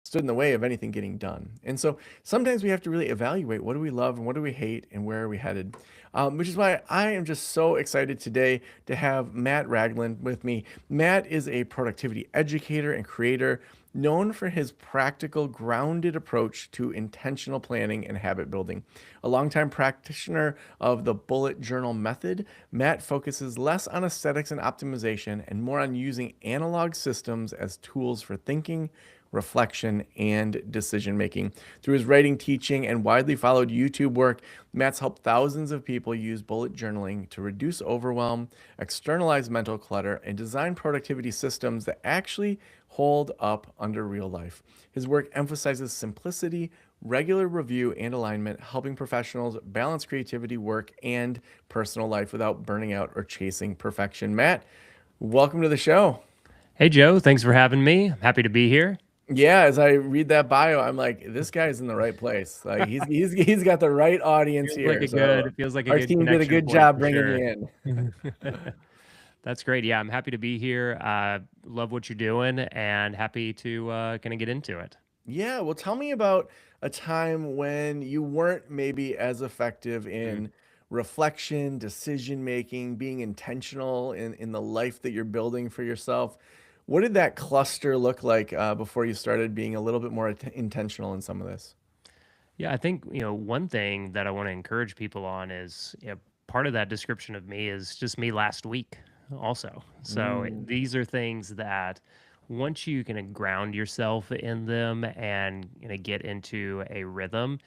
stood in the way of anything getting done. And so sometimes we have to really evaluate what do we love and what do we hate and where are we headed. Which is why I am just so excited today to have Matt Ragland with me. Matt is a productivity educator and creator known for his practical, grounded approach to intentional planning and habit building. A longtime practitioner of the bullet journal method, Matt focuses less on aesthetics and optimization and more on using analog systems as tools for thinking, reflection, and decision making. Through his writing, teaching, and widely followed YouTube work, Matt's helped thousands of people use bullet journaling to reduce overwhelm, externalize mental clutter, and design productivity systems that actually hold up under real life. His work emphasizes simplicity, regular review, and alignment, helping professionals balance creativity, work, and personal life without burning out or chasing perfection. Matt, welcome to the show. Hey, Joe, thanks for having me. I'm happy to be here. Yeah, as I read that bio, I'm like, this guy's in the right place. Like he's got the right audience Feels like here. a So good feels like a our good team did a connection good point job for bringing sure. you in. That's great. Yeah, I'm happy to be here. Love what you're doing and happy to kind of get into it. Yeah, well, tell me about a time when you weren't maybe as effective Mm. in reflection, decision making, being intentional in the life that you're building for yourself. What did that cluster look like before you started being a little bit more intentional in some of this? Yeah, I think, one thing that I want to encourage people on is, part of that description of me is just me last week also. So Mm. these are things that once you kind of ground yourself in them and get into a rhythm,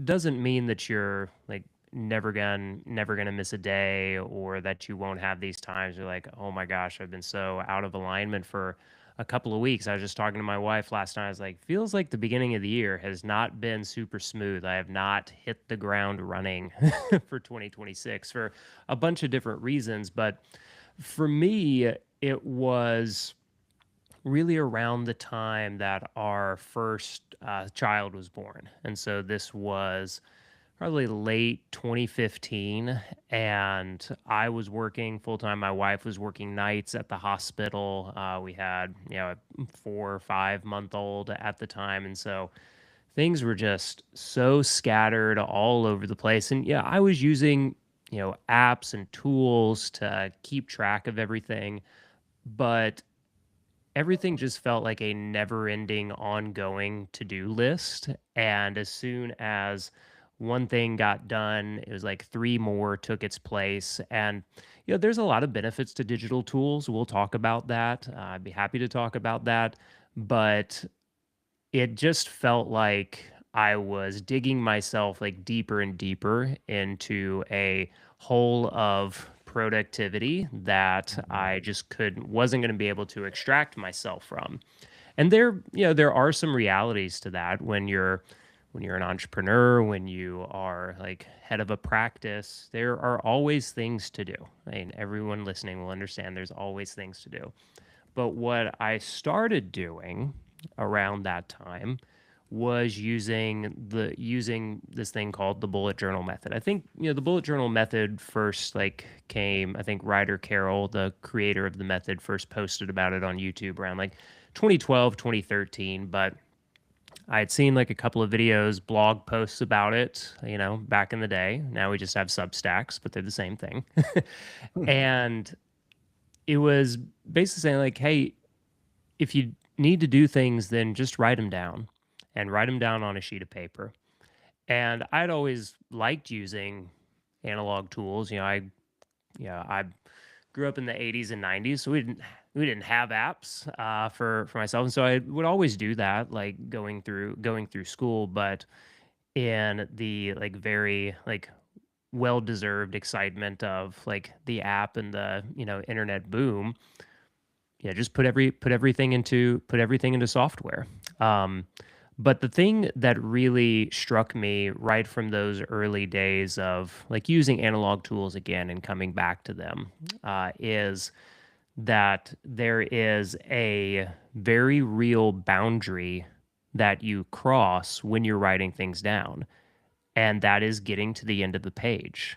doesn't mean that you're like never gonna miss a day, or that you won't have these times you're like, oh my gosh, I've been so out of alignment for a couple of weeks. I was just talking to my wife last night. I was like, feels like the beginning of the year has not been super smooth. I have not hit the ground running for 2026 for a bunch of different reasons. But for me, it was really around the time that our first child was born. And so this was probably late 2015, and I was working full time. My wife was working nights at the hospital. We had, a 4 or 5 month old at the time, and so things were just so scattered all over the place. And yeah, I was using, apps and tools to keep track of everything, but everything just felt like a never-ending, ongoing to-do list, and as soon as one thing got done, it was like 3 more took its place, and, there's a lot of benefits to digital tools. We'll talk about that. I'd be happy to talk about that, but it just felt like I was digging myself, like, deeper and deeper into a hole of productivity that I just couldn't wasn't gonna be able to extract myself from. And there are some realities to that when you're an entrepreneur, when you are, like, head of a practice, there are always things to do. I mean, everyone listening will understand there's always things to do. But what I started doing around that time was using this thing called the bullet journal method. I think, the bullet journal method first like came, I think Ryder Carroll, the creator of the method, first posted about it on YouTube around like 2012, 2013, but I had seen like a couple of videos, blog posts about it, back in the day. Now we just have Substacks, but they're the same thing. And it was basically saying like, hey, if you need to do things, then just write them down and write them down on a sheet of paper. And I'd always liked using analog tools. I grew up in the 80s and 90s, so we didn't have apps for myself, and so I would always do that, like going through school. But in the like very like well deserved excitement of like the app and the internet boom, yeah, just put everything into software. Um, but the thing that really struck me right from those early days of like using analog tools again and coming back to them is that there is a very real boundary that you cross when you're writing things down, and that is getting to the end of the page.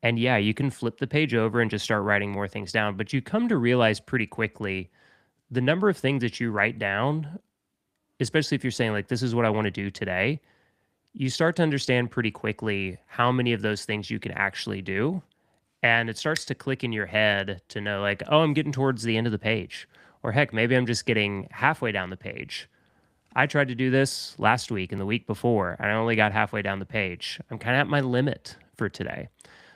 And yeah, you can flip the page over and just start writing more things down, but you come to realize pretty quickly the number of things that you write down especially if you're saying like, this is what I want to do today, you start to understand pretty quickly how many of those things you can actually do. And it starts to click in your head to know, like, oh, I'm getting towards the end of the page. Or heck, maybe I'm just getting halfway down the page. I tried to do this last week and the week before, and I only got halfway down the page. I'm kind of at my limit for today.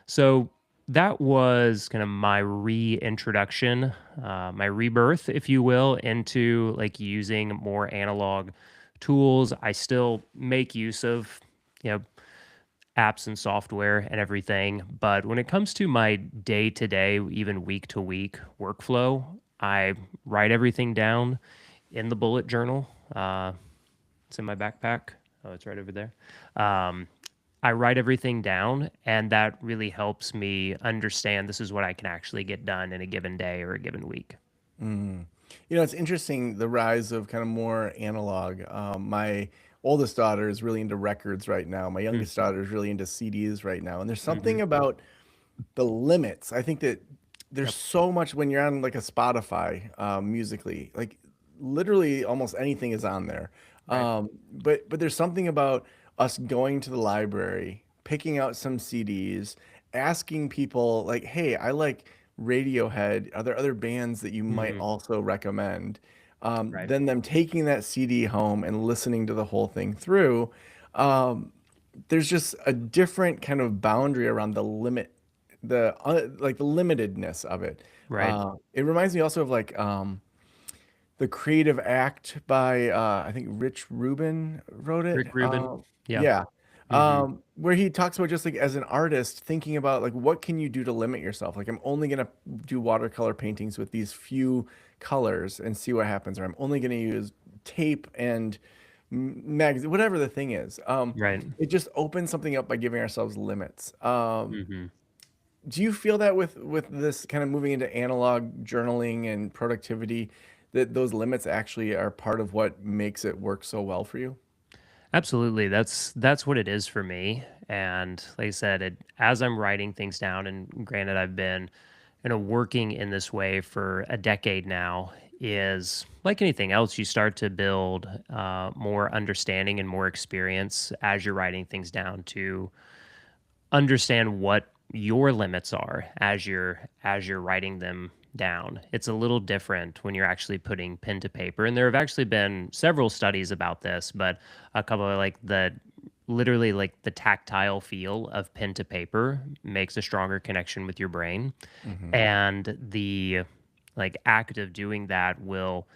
So that was kind of my reintroduction, my rebirth, if you will, into like using more analog tools. I still make use of, you know, apps and software and everything. But when it comes to my day to day, even week to week workflow, I write everything down in the bullet journal. It's in my backpack. Oh, it's right over there. Um, I write everything down, and that really helps me understand this is what I can actually get done in a given day or a given week. Mm. It's interesting the rise of kind of more analog. My oldest daughter is really into records right now. My youngest Mhm, daughter is really into CDs right now. And there's mhm. something about the limits. I think that there's Yep, so much when you're on like a Spotify musically, like literally almost anything is on there. right. But there's something about us going to the library, picking out some CDs, asking people like, "Hey, I like Radiohead. Are there other bands that you might Mhm, also recommend?" right, Then them taking that CD home and listening to the whole thing through. Um, there's just a different kind of boundary around the limit, like the limitedness of it. right. It reminds me also of like the Creative Act by I think Rich Rubin wrote it. Rick Rubin. Yeah. Yeah. Mhm, Where he talks about just like as an artist thinking about like what can you do to limit yourself? Like I'm only gonna do watercolor paintings with these few colors and see what happens, or I'm only gonna use tape and magazine, whatever the thing is. right. It just opens something up by giving ourselves limits. Mhm. Do you feel that with this kind of moving into analog journaling and productivity, that those limits actually are part of what makes it work so well for you? Absolutely. That's what it is for me. And like I said, as I'm writing things down, and granted, I've been, working in this way for a decade now, is like anything else, you start to build more understanding and more experience as you're writing things down to understand what your limits are as you're writing them down. It's a little different when you're actually putting pen to paper. And there have actually been several studies about this, but a couple of like the literally like the tactile feel of pen to paper makes a stronger connection with your brain. Hmm. And the like act of doing that will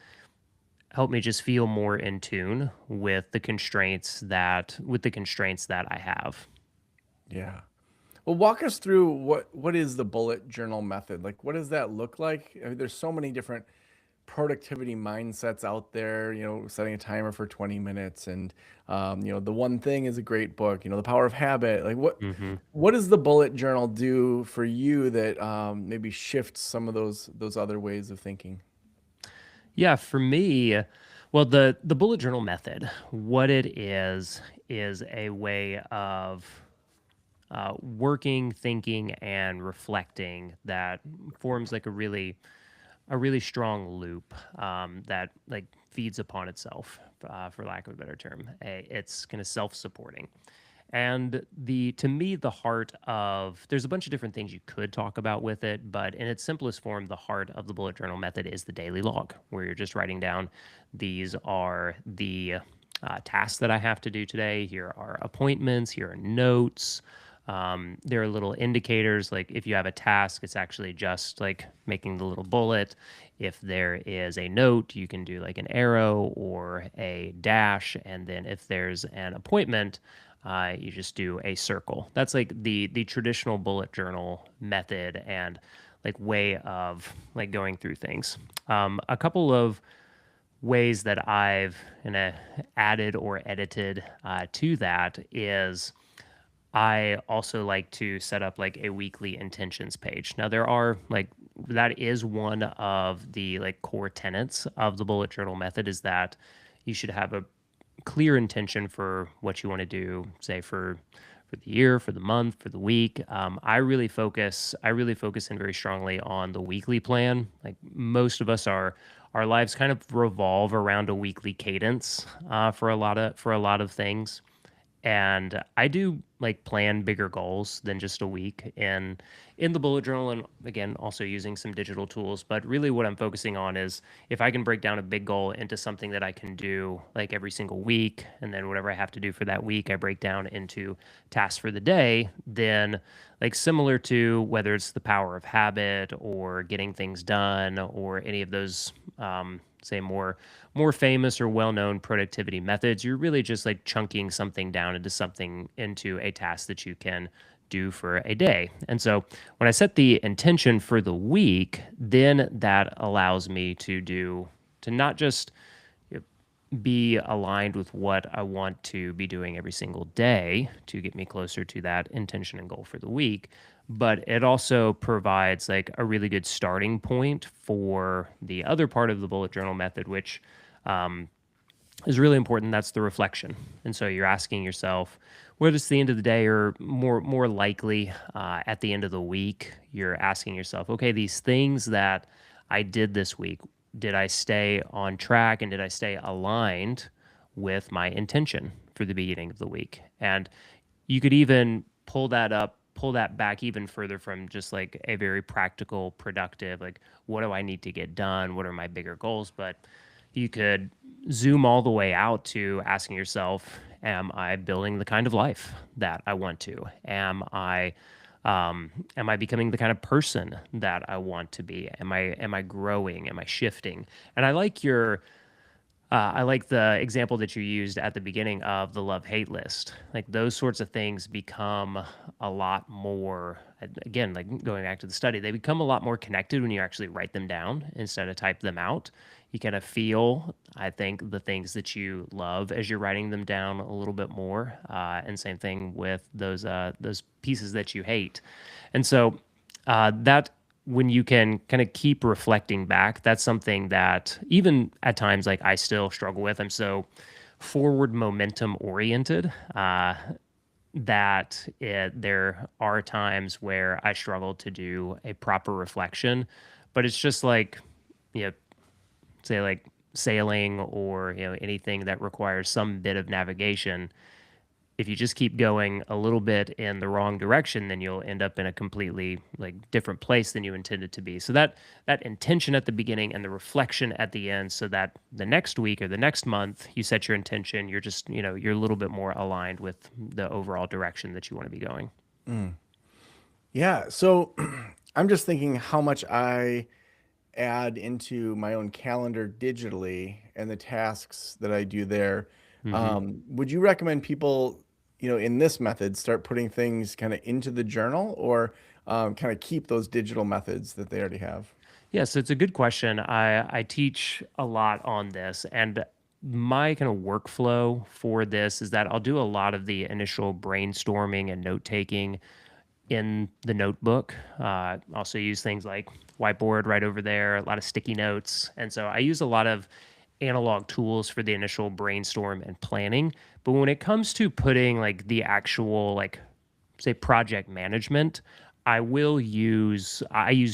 help me just feel more in tune with the constraints that I have. Yeah. Well, walk us through what is the bullet journal method? Like, what does that look like? I mean, there's so many different productivity mindsets out there. Setting a timer for 20 minutes, and the one thing is a great book. The Power of Habit. Like, Mhm. what does the bullet journal do for you that maybe shifts some of those other ways of thinking? Yeah, for me, well, the bullet journal method, what it is a way of working, thinking, and reflecting that forms like a really strong loop that like feeds upon itself, for lack of a better term. It's kind of self-supporting. And to me, the heart of there's a bunch of different things you could talk about with it, but in its simplest form, the heart of the bullet journal method is the daily log, where you're just writing down these are the tasks that I have to do today. Here are appointments. Here are notes. There are little indicators like if you have a task, it's actually just like making the little bullet. If there is a note, you can do like an arrow or a dash. And then if there's an appointment, you just do a circle. That's like the traditional bullet journal method and like way of like going through things. A couple of ways that I've added or edited to that is I also like to set up like a weekly intentions page. Now there are like that is one of the like core tenets of the bullet journal method is that you should have a clear intention for what you want to do, say for the year, for the month, for the week. I really focus in very strongly on the weekly plan. Like most of us our lives kind of revolve around a weekly cadence for a lot of things. And I do like plan bigger goals than just a week in the bullet journal, and again also using some digital tools. But really what I'm focusing on is if I can break down a big goal into something that I can do like every single week, and then whatever I have to do for that week I break down into tasks for the day, then like similar to whether it's the power of habit or getting things done or any of those say more famous or well-known productivity methods, you're really just like chunking something down into a task that you can do for a day. And so when I set the intention for the week, then that allows me to not just be aligned with what I want to be doing every single day to get me closer to that intention and goal for the week. But it also provides like a really good starting point for the other part of the bullet journal method, which um, is really important. That's the reflection. And so you're asking yourself, whether it's the end of the day or more likely at the end of the week, you're asking yourself, okay, these things that I did this week, did I stay on track and did I stay aligned with my intention for the beginning of the week? And you could even pull that back even further from just like a very practical, productive, like, what do I need to get done? What are my bigger goals? But you could zoom all the way out to asking yourself, am I building the kind of life that I want to? Am I becoming the kind of person that I want to be? Am I growing? Am I shifting? And I like the example that you used at the beginning of the love hate list. Like those sorts of things become a lot more, again, like going back to the study, they become a lot more connected when you actually write them down instead of type them out. You kind of feel, I think, the things that you love as you're writing them down a little bit more. And same thing with those pieces that you hate. And so that when you can kind of keep reflecting back, that's something that even at times like I still struggle with. I'm so forward momentum oriented there are times where I struggle to do a proper reflection, but it's just like, you know, say like sailing or anything that requires some bit of navigation. If you just keep going a little bit in the wrong direction, then you'll end up in a completely like different place than you intended to be. So that intention at the beginning and the reflection at the end, so that the next week or the next month you set your intention, you're just, you're a little bit more aligned with the overall direction that you want to be going. Mm. Yeah. So I'm just thinking how much I add into my own calendar digitally and the tasks that I do there. Hmm. Would you recommend people, in this method, start putting things kind of into the journal or kind of keep those digital methods that they already have? Yeah, so it's a good question. I teach a lot on this, and my kind of workflow for this is that I'll do a lot of the initial brainstorming and note taking in the notebook. Also use things like whiteboard right over there, a lot of sticky notes. And so I use a lot of analog tools for the initial brainstorm and planning. But when it comes to putting like the actual like say project management, I use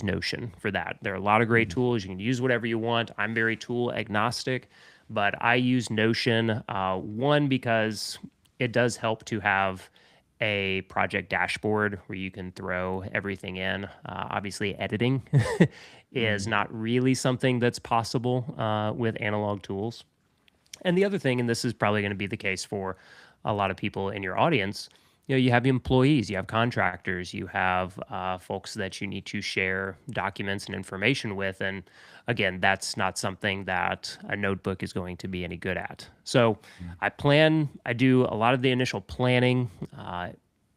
Notion for that. There are a lot of great Mhm. tools. You can use whatever you want. I'm very tool agnostic, but I use Notion one because it does help to have a project dashboard where you can throw everything in. Obviously, editing is Mm. not really something that's possible with analog tools. And the other thing, and this is probably going to be the case for a lot of people in your audience, you have employees, you have contractors, you have folks that you need to share documents and information with. And again, that's not something that a notebook is going to be any good at. So Mm. I do a lot of the initial planning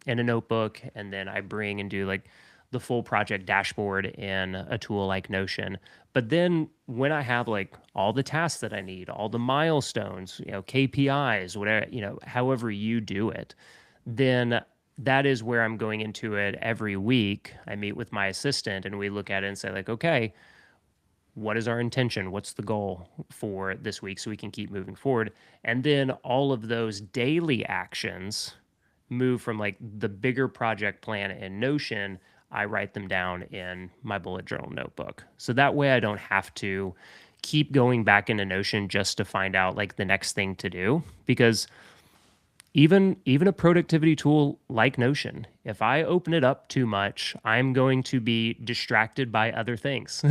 in a notebook, and then I bring and do like the full project dashboard in a tool like Notion. But then when I have like all the tasks that I need, all the milestones, KPIs, whatever, however you do it, then that is where I'm going into it every week. I meet with my assistant and we look at it and say, like, okay, what is our intention? What's the goal for this week so we can keep moving forward? And then all of those daily actions move from like the bigger project plan in Notion. I write them down in my bullet journal notebook. So that way I don't have to keep going back into Notion just to find out like the next thing to do. Because even a productivity tool like Notion, if I open it up too much, I'm going to be distracted by other things.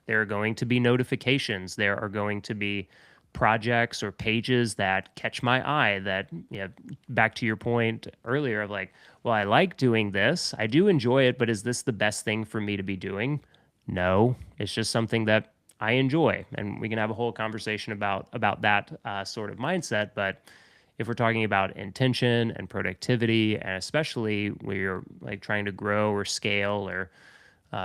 There are going to be notifications, there are going to be projects or pages that catch my eye that, back to your point earlier of like, well, I like doing this, I do enjoy it, but is this the best thing for me to be doing? No, it's just something that I enjoy, and we can have a whole conversation about that sort of mindset. But if we're talking about intention and productivity, and especially where you're like trying to grow or scale or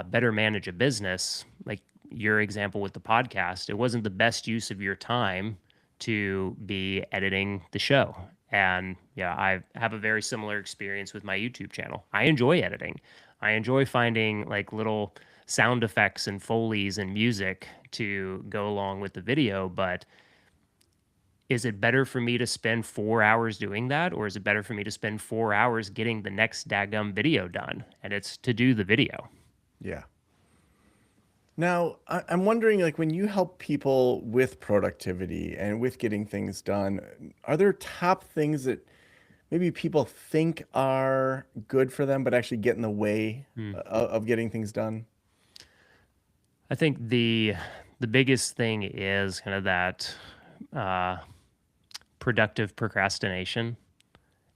better manage a business, like your example with the podcast, it wasn't the best use of your time to be editing the show. And yeah, I have a very similar experience with my YouTube channel. I enjoy editing. I enjoy finding like little sound effects and foley's and music to go along with the video, but is it better for me to spend 4 hours doing that, or is it better for me to spend 4 hours getting the next daggum video done? And it's to do the video. Yeah. Now, I'm wondering, like, when you help people with productivity and with getting things done, are there top things that maybe people think are good for them, but actually get in the way Hmm. of getting things done? I think the biggest thing is kind of that uh, productive procrastination.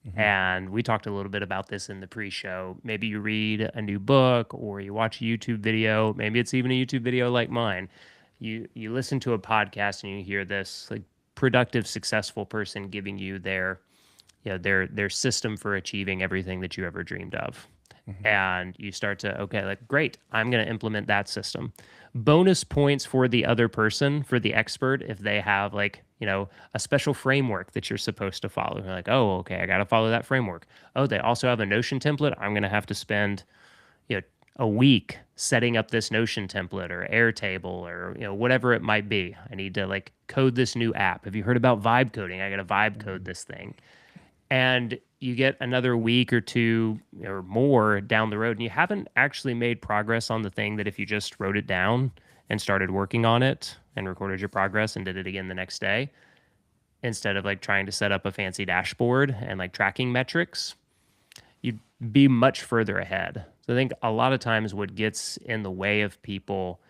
Hmm. And we talked a little bit about this in the pre-show. Maybe you read a new book or you watch a YouTube video. Maybe it's even a YouTube video like mine. You listen to a podcast and you hear this like productive, successful person giving you their system for achieving everything that you ever dreamed of. Hmm. And you start to, okay, like great, I'm going to implement that system. Bonus points for the other person, for the expert, if they have like, a special framework that you're supposed to follow. You're like, oh, okay, I got to follow that framework. Oh, they also have a Notion template. I'm going to have to spend, you know, a week setting up this Notion template or Airtable or, whatever it might be. I need to like code this new app. Have you heard about vibe coding? I got to vibe code this thing. And you get another week or two or more down the road, and you haven't actually made progress on the thing that if you just wrote it down and started working on it and recorded your progress and did it again the next day, instead of like trying to set up a fancy dashboard and like tracking metrics, you'd be much further ahead. So I think a lot of times what gets in the way of people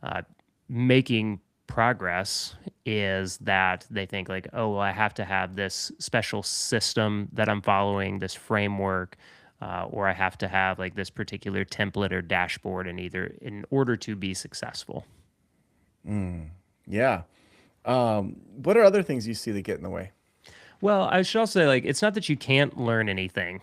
uh, making progress is that they think like, oh, well, I have to have this special system that I'm following, this framework, or I have to have like this particular template or dashboard in order to be successful. Mm, yeah. What are other things you see that get in the way? Well, I should also say, like, it's not that you can't learn anything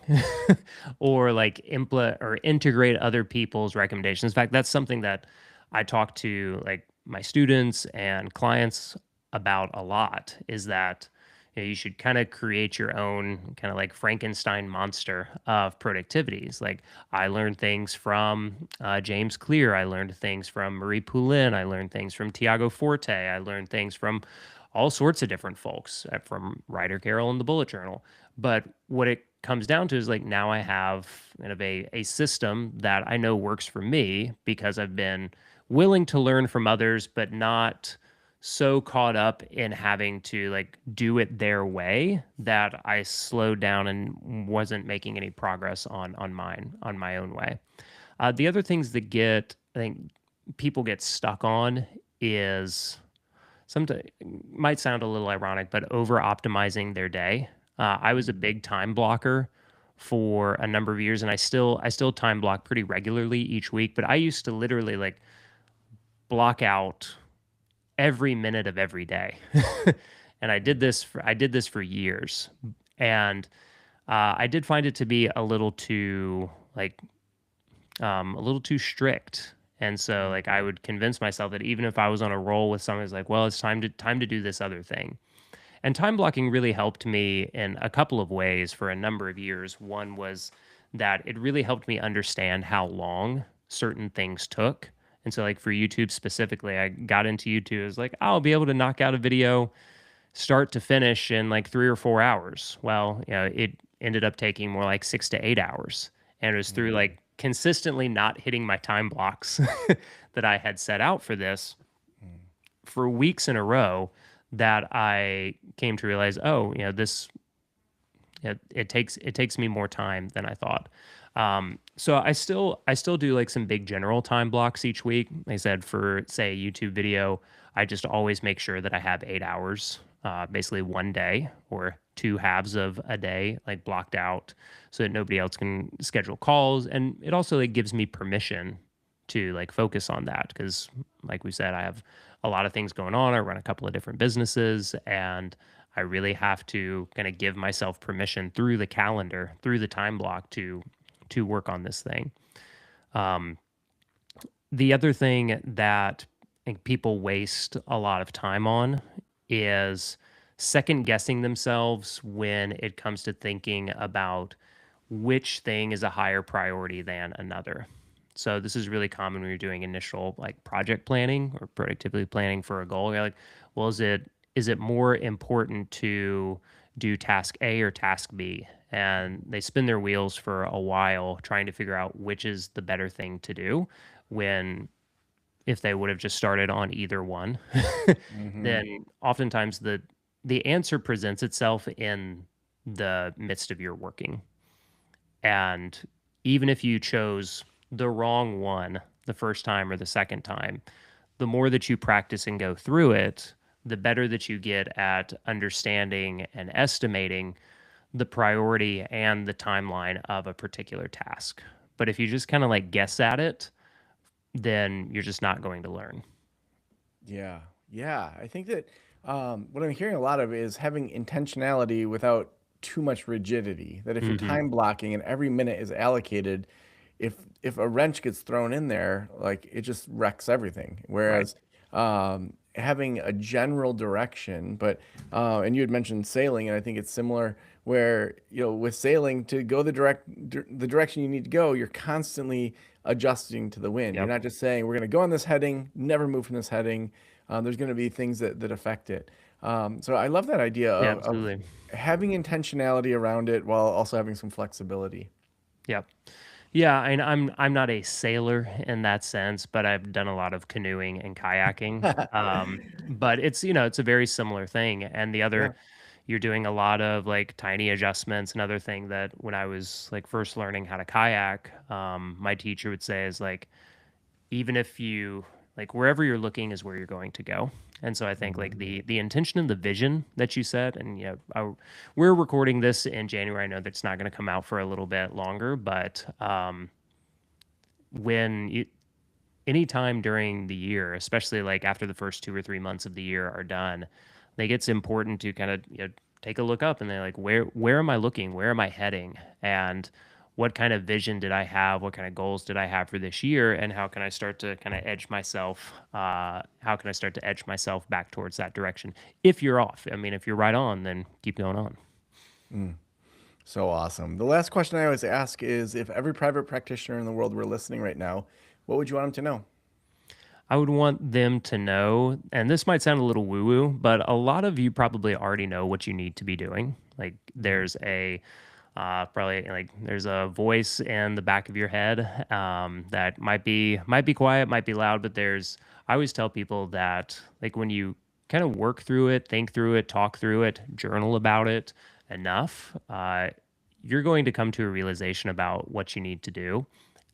or like implement or integrate other people's recommendations. In fact, that's something that I talk to like my students and clients about a lot is that you should kind of create your own kind of like Frankenstein monster of productivities. Like I learned things from James Clear. I learned things from Marie Poulin. I learned things from Tiago Forte. I learned things from all sorts of different folks from Ryder Carroll and the Bullet Journal. But what it comes down to is like now I have kind of a system that I know works for me because I've been willing to learn from others, but not so caught up in having to like do it their way that I slowed down and wasn't making any progress on my own way. The other things that I think people get stuck on is sometimes might sound a little ironic, but over optimizing their day. I was a big time blocker for a number of years, and I still time block pretty regularly each week. But I used to literally like block out every minute of every day, and I did this for years, and I did find it to be a little too strict. And so like I would convince myself that even if I was on a roll with someone who's like, well, it's time to do this other thing. And time blocking really helped me in a couple of ways for a number of years. One was that it really helped me understand how long certain things took. And so like for YouTube specifically, I got into YouTube. I was like, I'll be able to knock out a video start to finish in like 3 or 4 hours. Well, it ended up taking more like 6 to 8 hours. And it was through Mm, like consistently not hitting my time blocks that I had set out for this mm, for weeks in a row that I came to realize, oh, this it takes me more time than I thought. So I still do like some big general time blocks each week. Like I said, for say a YouTube video, I just always make sure that I have 8 hours, basically one day or two halves of a day, like blocked out, so that nobody else can schedule calls, and it also like gives me permission to like focus on that because, like we said, I have a lot of things going on. I run a couple of different businesses, and I really have to kind of give myself permission through the calendar, through the time block to work on this thing. Um, the other thing that I think people waste a lot of time on is second guessing themselves when it comes to thinking about which thing is a higher priority than another. So this is really common when you're doing initial like project planning or productivity planning for a goal. You're like, well, is it more important to do task A or task B? And they spin their wheels for a while trying to figure out which is the better thing to do, when if they would have just started on either one, Hmm. then oftentimes the answer presents itself in the midst of your working. And even if you chose the wrong one the first time or the second time, the more that you practice and go through it, the better that you get at understanding and estimating the priority and the timeline of a particular task. But if you just kind of like guess at it, then you're just not going to learn. Yeah, yeah. I think that what I'm hearing a lot of is having intentionality without too much rigidity. That if you're Mhm. time blocking and every minute is allocated, if a wrench gets thrown in there, like it just wrecks everything. Right. Whereas having a general direction, but and you had mentioned sailing, and I think it's similar. Where with sailing to go the direction you need to go, you're constantly adjusting to the wind. You're Yep. not just saying we're going to go on this heading, never move from this heading. There's going to be things that affect it. So I love that idea Yeah, of absolutely. having intentionality around it while also having some flexibility. Yep. Yeah, and I'm not a sailor in that sense, but I've done a lot of canoeing and kayaking. But it's a very similar thing. And the Yeah. other, you're doing a lot of like tiny adjustments. Another thing that when I was like first learning how to kayak, my teacher would say is like, even if you like wherever you're looking is where you're going to go. And so I think like Mhm. the intention and the vision that you set, and we're recording this in January. I know that's not going to come out for a little bit longer, but when you anytime during the year, especially like after the first 2 or 3 months of the year are done, like it's important to kind of take a look up and they're like, where am I looking? Where am I heading? And what kind of vision did I have? What kind of goals did I have for this year? And how can I start to kind of edge myself? How can I start to edge myself back towards that direction? If you're off, I mean, if you're right on, then keep going on. Mm, so awesome. The last question I always ask is if every private practitioner in the world were listening right now, what would you want them to know? I would want them to know, and this might sound a little woo woo, but a lot of you probably already know what you need to be doing. Like Mhm. there's a probably like there's a voice in the back of your head that might be quiet, might be loud, but there's I always tell people that like when you kind of work through it, think through it, talk through it, journal about it enough, you're going to come to a realization about what you need to do.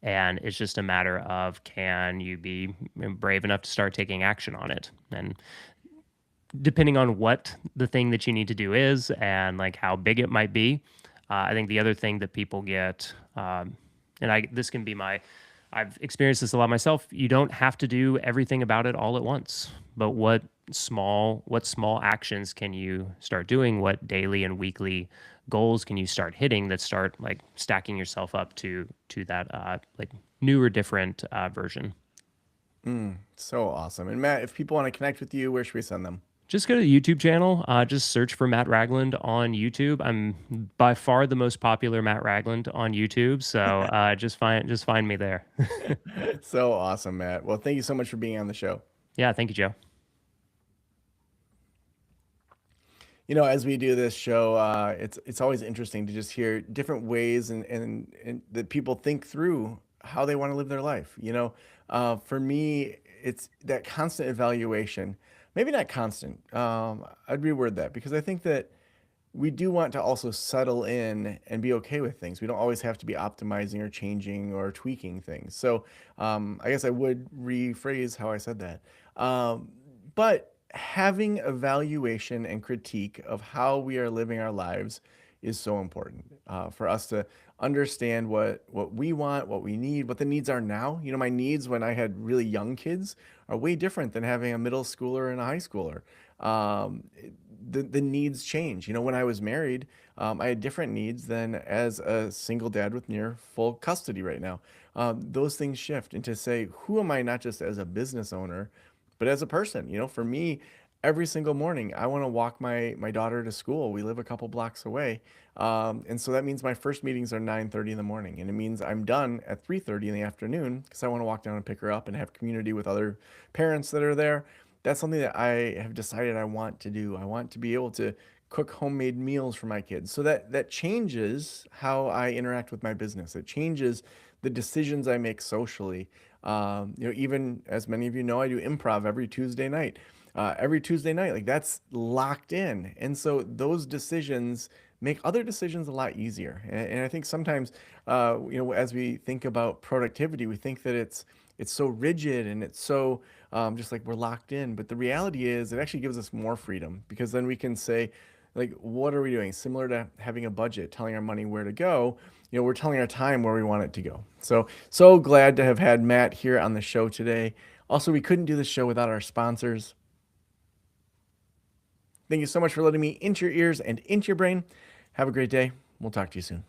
And it's just a matter of can you be brave enough to start taking action on it. And depending on what the thing that you need to do is and like how big it might be, I think the other thing that people get, and I this can be my, I've experienced this a lot myself. You don't have to do everything about it all at once, but what small actions can you start doing? What daily and weekly goals can you start hitting that start like stacking yourself up to that like new or different version? So awesome. And Matt, if people want to connect with you, where should we send them? Just go to the YouTube channel. Just search for Matt Ragland on YouTube. I'm by far the most popular Matt Ragland on YouTube, so just find me there. So awesome, Matt. Well, thank you so much for being on the show. Yeah, thank you, Joe. As we do this show, it's always interesting to just hear different ways and that people think through how they want to live their life. For me, it's that constant evaluation. maybe not constant. I'd reword that because I think that we do want to also settle in and be okay with things. We don't always have to be optimizing or changing or tweaking things. So I guess I would rephrase how I said that. But having evaluation and critique of how we are living our lives is so important for us to understand what we want, what we need, what the needs are now. You know, my needs when I had really young kids are way different than having a middle schooler and a high schooler. Um, the needs change. You know, when I was married, I had different needs than as a single dad with near full custody right now. Those things shift into say, who am I not just as a business owner, but as a person? You know, for me, every single morning, I want to walk my daughter to school. We live a couple blocks away, and so that means my first meetings are 9:30 in the morning, and it means I'm done at 3:30 in the afternoon because I want to walk down and pick her up and have community with other parents that are there. That's something that I have decided I want to do. I want to be able to cook homemade meals for my kids. So that changes how I interact with my business. It changes the decisions I make socially. You know, even as many of you know, I do improv every Tuesday night. Every Tuesday night, like that's locked in, and so those decisions make other decisions a lot easier. And I think sometimes, you know, as we think about productivity, we think that it's so rigid and it's so just like we're locked in. But the reality is, it actually gives us more freedom because then we can say, like, what are we doing? Similar to having a budget, telling our money where to go, you know, we're telling our time where we want it to go. So, so glad to have had Matt here on the show today. Also, we couldn't do the show without our sponsors. Thank you so much for letting me into your ears and into your brain. Have a great day. We'll talk to you soon.